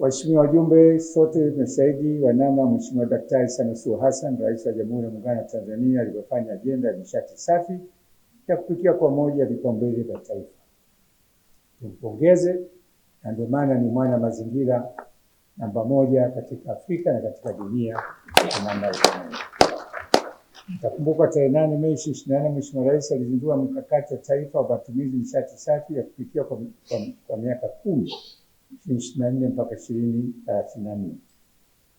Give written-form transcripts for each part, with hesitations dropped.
Waheshimiwa wajumbe, sote tunashahidi wa namna Mheshimiwa Daktari Samia Suluhu Hassan, Rais wa Jamhuri ya Muungano wa Tanzania, alivyofanya ajenda ya nishati safi ya kupikia kwa moja vipaumbele vya taifa. Tumpongeze, na ndio maana ni mwana mazingira namba moja katika Afrika na katika dunia kwa namna hiyo. Mtakumbuka tarehe 8 Mei 2024 Mheshimiwa Rais alizindua mkakati wa taifa wa matumizi nishati safi ya kupikia kwa miaka 10, 2024 mpaka 2034.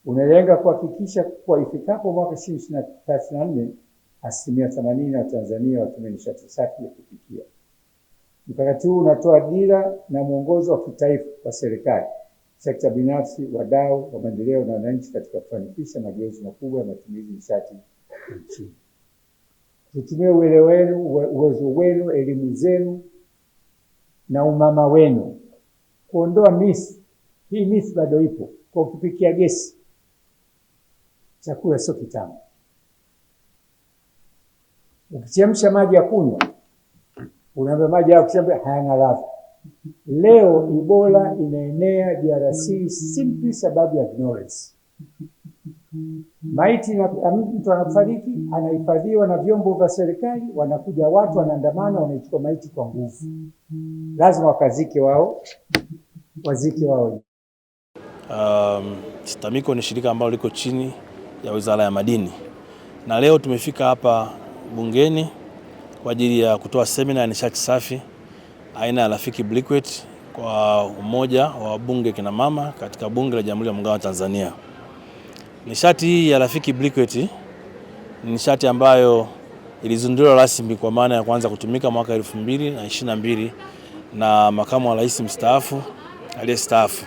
Unalenga kuhakikisha kwa ifikapo mwaka 2034 80% wa Tanzania watumie nishati safi ya kupikia. Mkakati huu unatoa dira na mwongozo wa kitaifa kwa serikali, sekta binafsi, wadau wa maendeleo na wananchi katika kufanikisha mageuzi makubwa ya matumizi nishati nchini. Tutumie uwezo wenu, elimu zenu na umama wenu kuondoa misi. Hii misi bado ipo. Kwa kupikia gesi, chakula sio kitamu. Ukichemsha maji ya kunywa, unaambia maji ya kuchemsha hayana ladha. Leo Ebola inaenea DRC simply sababu ya ignorance. Maiti na mtu anafariki, anahifadhiwa na vyombo vya serikali, wanakuja watu wanaandamana, wanaichukua maiti kwa nguvu. Lazima wakazike wao, wazike wao. STAMICO ni shirika ambalo liko chini ya Wizara ya Madini, na leo tumefika hapa bungeni kwa ajili ya kutoa semina ya nishati safi aina ya Rafiki Briquette kwa umoja wa wabunge kina mama katika Bunge la Jamhuri ya Muungano wa Tanzania. Nishati hii ya Rafiki Briquette ni nishati ambayo ilizinduliwa rasmi kwa maana ya kwanza kutumika mwaka 2022 na makamu wa rais mstaafu aliyestaafu.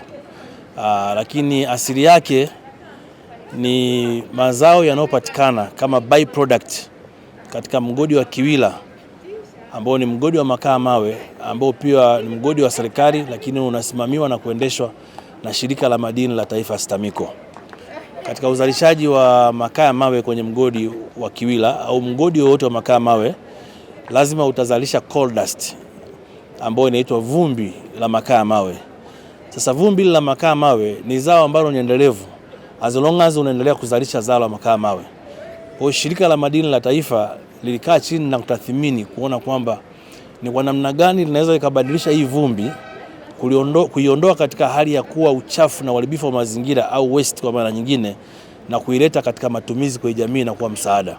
Lakini asili yake ni mazao yanayopatikana kama byproduct katika mgodi wa Kiwila ambao ni mgodi wa makaa mawe ambao pia ni mgodi wa serikali, lakini unasimamiwa na kuendeshwa na shirika la madini la taifa STAMICO. Katika uzalishaji wa makaa mawe kwenye mgodi wa Kiwila au mgodi wowote wa makaa mawe, lazima utazalisha coal dust ambayo inaitwa vumbi la makaa mawe. Sasa vumbi la makaa mawe ni zao ambalo ni endelevu as long as unaendelea kuzalisha zao la makaa mawe. Kwa shirika la madini la taifa lilikaa chini na kutathmini kuona kwamba ni kwa namna gani linaweza likabadilisha hii vumbi, kuiondoa katika hali ya kuwa uchafu na uharibifu wa mazingira au waste kwa maana nyingine, na kuileta katika matumizi kwa jamii na kuwa msaada.